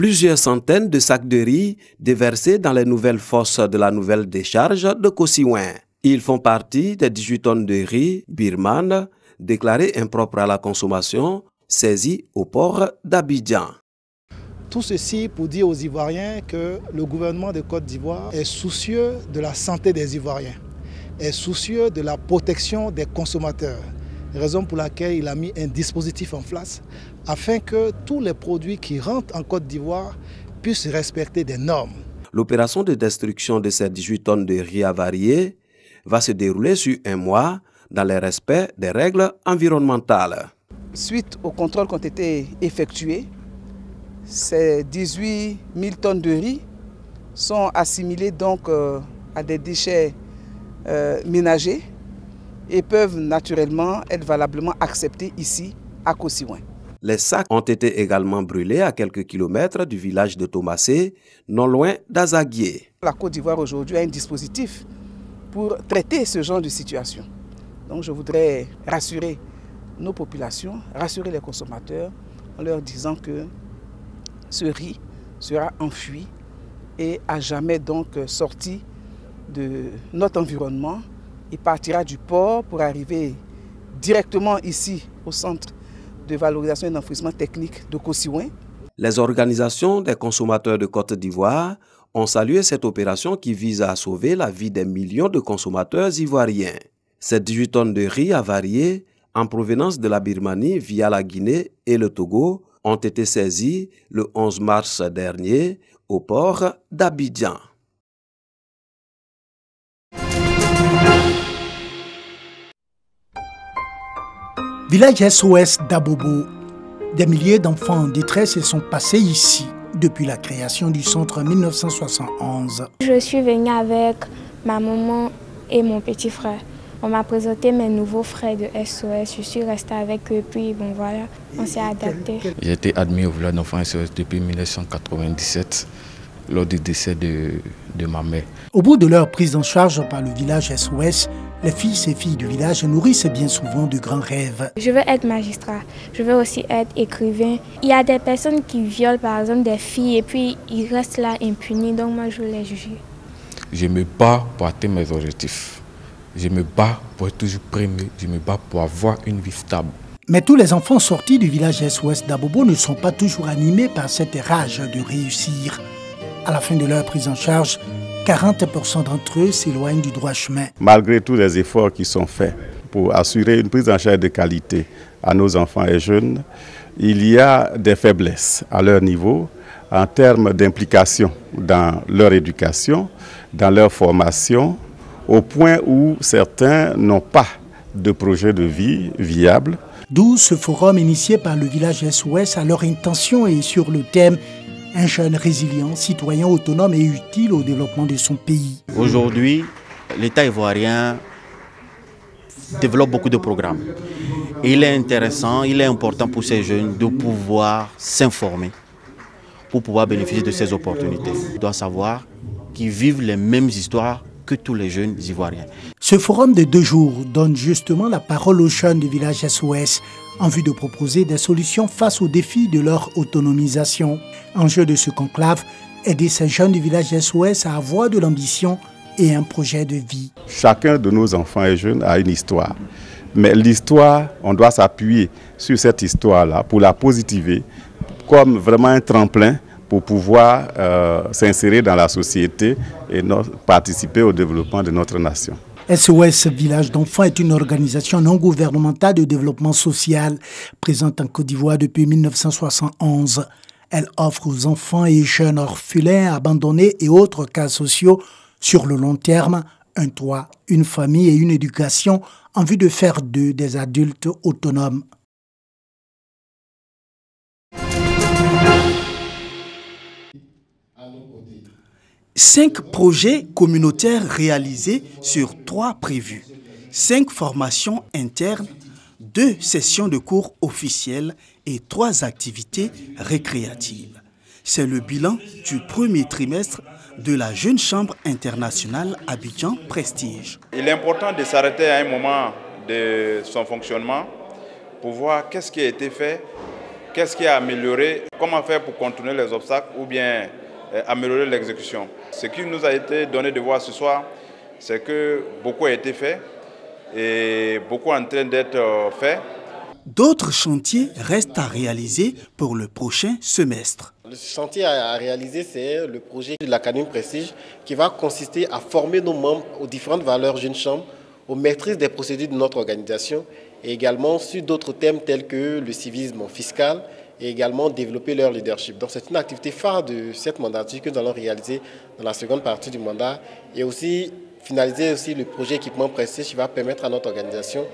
Plusieurs centaines de sacs de riz déversés dans les nouvelles fosses de la nouvelle décharge de Kosiouin. Ils font partie des 18 tonnes de riz birmane déclarées impropres à la consommation, saisies au port d'Abidjan. Tout ceci pour dire aux Ivoiriens que le gouvernement de Côte d'Ivoire est soucieux de la santé des Ivoiriens, est soucieux de la protection des consommateurs. Raison pour laquelle il a mis un dispositif en place afin que tous les produits qui rentrent en Côte d'Ivoire puissent respecter des normes. L'opération de destruction de ces 18 tonnes de riz avarié va se dérouler sur un mois dans le respect des règles environnementales. Suite aux contrôles qui ont été effectués, ces 18 000 tonnes de riz sont assimilées donc à des déchets ménagers et peuvent naturellement être valablement acceptés ici à Kosiouin. Les sacs ont été également brûlés à quelques kilomètres du village de Thomasé, non loin d'Azaguié. La Côte d'Ivoire aujourd'hui a un dispositif pour traiter ce genre de situation. Donc je voudrais rassurer nos populations, rassurer les consommateurs en leur disant que ce riz sera enfui et à jamais donc sorti de notre environnement. Il partira du port pour arriver directement ici au centre de valorisation et d'enfouissement technique de Kosiouin. Les organisations des consommateurs de Côte d'Ivoire ont salué cette opération qui vise à sauver la vie des millions de consommateurs ivoiriens. Ces 18 tonnes de riz avarié en provenance de la Birmanie via la Guinée et le Togo ont été saisies le 11 mars dernier au port d'Abidjan. Village SOS d'Abobo. Des milliers d'enfants en détresse se sont passés ici depuis la création du centre en 1971. Je suis venue avec ma maman et mon petit frère. On m'a présenté mes nouveaux frères de SOS. Je suis restée avec eux, puis bon voilà, on s'est adapté. J'ai été admis au village d'enfants SOS depuis 1997. Lors du décès de ma mère. Au bout de leur prise en charge par le village SOS, les fils et filles du village nourrissent bien souvent de grands rêves. Je veux être magistrat, je veux aussi être écrivain. Il y a des personnes qui violent par exemple des filles et puis ils restent là impunis, donc moi je veux les juger. Je me bats pour atteindre mes objectifs. Je me bats pour être toujours premier, je me bats pour avoir une vie stable. Mais tous les enfants sortis du village SOS d'Abobo ne sont pas toujours animés par cette rage de réussir. À la fin de leur prise en charge, 40% d'entre eux s'éloignent du droit chemin. Malgré tous les efforts qui sont faits pour assurer une prise en charge de qualité à nos enfants et jeunes, il y a des faiblesses à leur niveau en termes d'implication dans leur éducation, dans leur formation, au point où certains n'ont pas de projet de vie viable. D'où ce forum initié par le village SOS à leur intention et sur le thème « Un jeune résilient, citoyen autonome et utile au développement de son pays ». Aujourd'hui, l'État ivoirien développe beaucoup de programmes. Il est intéressant, il est important pour ces jeunes de pouvoir s'informer, pour pouvoir bénéficier de ces opportunités. Ils doivent savoir qu'ils vivent les mêmes histoires que tous les jeunes ivoiriens. Ce forum de 2 jours donne justement la parole aux jeunes du village SOS en vue de proposer des solutions face aux défis de leur autonomisation. Enjeu de ce conclave, aider ces jeunes du village SOS à avoir de l'ambition et un projet de vie. Chacun de nos enfants et jeunes a une histoire. Mais l'histoire, on doit s'appuyer sur cette histoire-là pour la positiver comme vraiment un tremplin pour pouvoir s'insérer dans la société et participer au développement de notre nation. SOS Village d'enfants est une organisation non gouvernementale de développement social présente en Côte d'Ivoire depuis 1971. Elle offre aux enfants et jeunes orphelins, abandonnés et autres cas sociaux sur le long terme un toit, une famille et une éducation en vue de faire d'eux des adultes autonomes. Cinq projets communautaires réalisés sur 3 prévus. 5 formations internes, 2 sessions de cours officielles et 3 activités récréatives. C'est le bilan du premier trimestre de la Jeune Chambre internationale Abidjan Prestige. Il est important de s'arrêter à un moment de son fonctionnement pour voir qu'est-ce qui a été fait Qu'est-ce qui a amélioré? Comment faire pour contourner les obstacles ou bien améliorer l'exécution? Ce qui nous a été donné de voir ce soir, c'est que beaucoup a été fait et beaucoup est en train d'être fait. D'autres chantiers restent à réaliser pour le prochain semestre. Le chantier à réaliser, c'est le projet de l'Académie Prestige qui va consister à former nos membres aux différentes valeurs Jeunes Chambres, aux maîtrises des procédures de notre organisation et également sur d'autres thèmes tels que le civisme fiscal et également développer leur leadership. Donc c'est une activité phare de cette mandature que nous allons réaliser dans la seconde partie du mandat et aussi finaliser aussi le projet équipement Prestige qui va permettre à notre organisation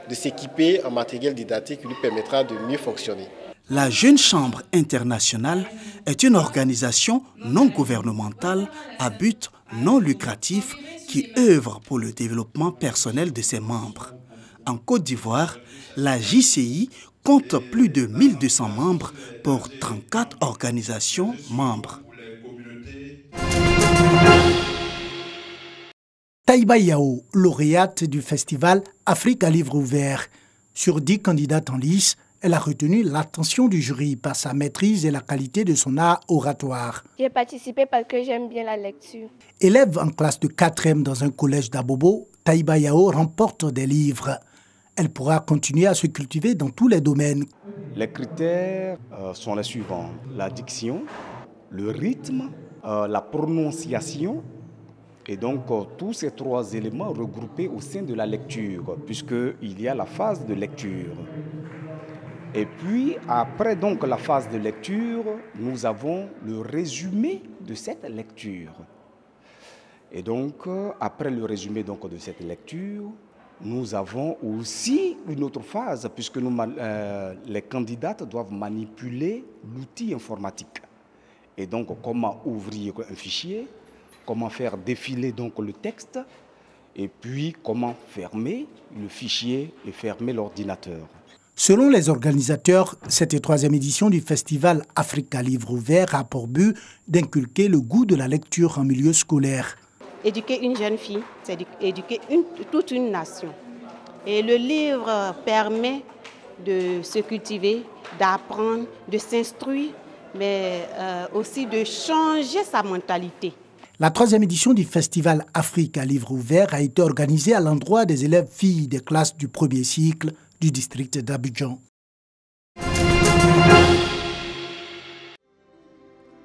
de s'équiper en matériel didactique qui lui permettra de mieux fonctionner. La Jeune Chambre internationale est une organisation non gouvernementale à but non lucratif qui œuvre pour le développement personnel de ses membres. En Côte d'Ivoire, la JCI compte plus de 1200 membres pour 34 organisations membres. Taïba Yao, lauréate du festival Afrique à livre ouvert. Sur 10 candidates en lice, elle a retenu l'attention du jury par sa maîtrise et la qualité de son art oratoire. J'ai participé parce que j'aime bien la lecture. Élève en classe de 4e dans un collège d'Abobo, Taïba Yao remporte des livres. Elle pourra continuer à se cultiver dans tous les domaines. Les critères sont les suivants. La diction, le rythme, la prononciation. Et donc, tous ces 3 éléments regroupés au sein de la lecture, puisqu'il y a la phase de lecture. Et puis, après donc, la phase de lecture, nous avons le résumé de cette lecture. Et donc, après le résumé donc, de cette lecture, nous avons aussi une autre phase, puisque les candidates doivent manipuler l'outil informatique. Et donc, comment ouvrir un fichier, comment faire défiler donc le texte, et puis comment fermer le fichier et fermer l'ordinateur. Selon les organisateurs, cette 3e édition du festival Africa Livre Ouvert a pour but d'inculquer le goût de la lecture en milieu scolaire. Éduquer une jeune fille, c'est éduquer toute une nation. Et le livre permet de se cultiver, d'apprendre, de s'instruire, mais aussi de changer sa mentalité. La 3e édition du festival Afrique à livre ouvert a été organisée à l'endroit des élèves filles des classes du 1er cycle du district d'Abidjan.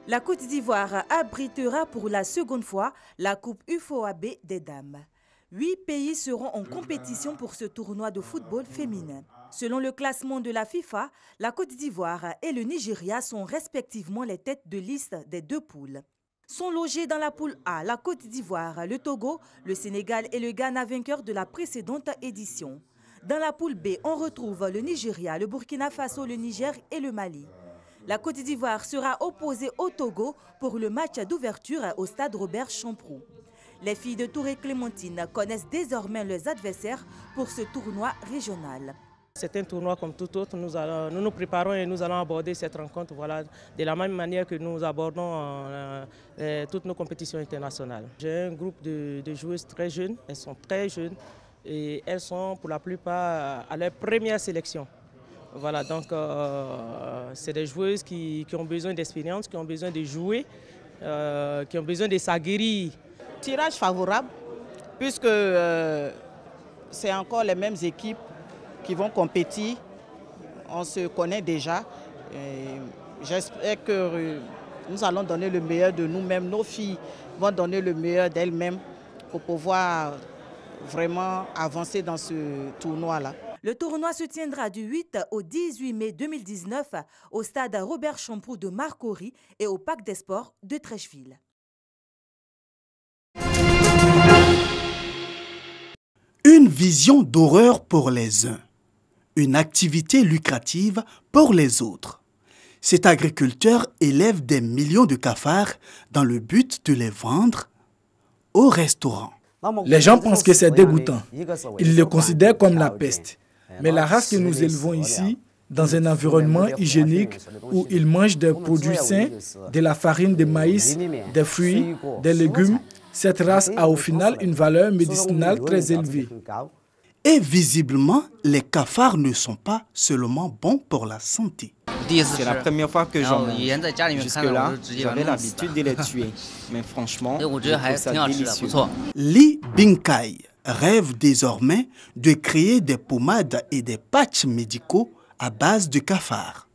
La Côte d'Ivoire abritera pour la seconde fois la Coupe UFOAB des dames. 8 pays seront en compétition pour ce tournoi de football féminin. Selon le classement de la FIFA, la Côte d'Ivoire et le Nigeria sont respectivement les têtes de liste des 2 poules. Sont logés dans la poule A la Côte d'Ivoire, le Togo, le Sénégal et le Ghana vainqueurs de la précédente édition. Dans la poule B, on retrouve le Nigeria, le Burkina Faso, le Niger et le Mali. La Côte d'Ivoire sera opposée au Togo pour le match d'ouverture au stade Robert Champroux. Les filles de Touré Clémentine connaissent désormais leurs adversaires pour ce tournoi régional. C'est un tournoi comme tout autre, nous nous préparons et nous allons aborder cette rencontre de la même manière que nous abordons toutes nos compétitions internationales. J'ai un groupe de joueuses très jeunes, elles sont très jeunes et elles sont pour la plupart à leur première sélection. Voilà, donc c'est des joueuses qui ont besoin d'expérience, qui ont besoin de jouer, qui ont besoin de s'aguerrir. Tirage favorable puisque c'est encore les mêmes équipes qui vont compétir, on se connaît déjà. J'espère que nous allons donner le meilleur de nous-mêmes, nos filles vont donner le meilleur d'elles-mêmes pour pouvoir vraiment avancer dans ce tournoi-là. Le tournoi se tiendra du 8 au 18 mai 2019 au stade Robert Champroux de Marcory et au Parc des Sports de Trècheville. Une vision d'horreur pour les uns. Une activité lucrative pour les autres. Cet agriculteur élève des millions de cafards dans le but de les vendre au restaurant. Les gens pensent que c'est dégoûtant. Ils le considèrent comme la peste. Mais la race que nous élevons ici, dans un environnement hygiénique où ils mangent des produits sains, de la farine de maïs, des fruits, des légumes, cette race a au final une valeur médicinale très élevée. Et visiblement, les cafards ne sont pas seulement bons pour la santé. C'est la première fois que j'en mange. Jusque-là, j'avais l'habitude de les tuer. Mais franchement, je trouve ça délicieux. Li Bingkai rêve désormais de créer des pommades et des patchs médicaux à base de cafards.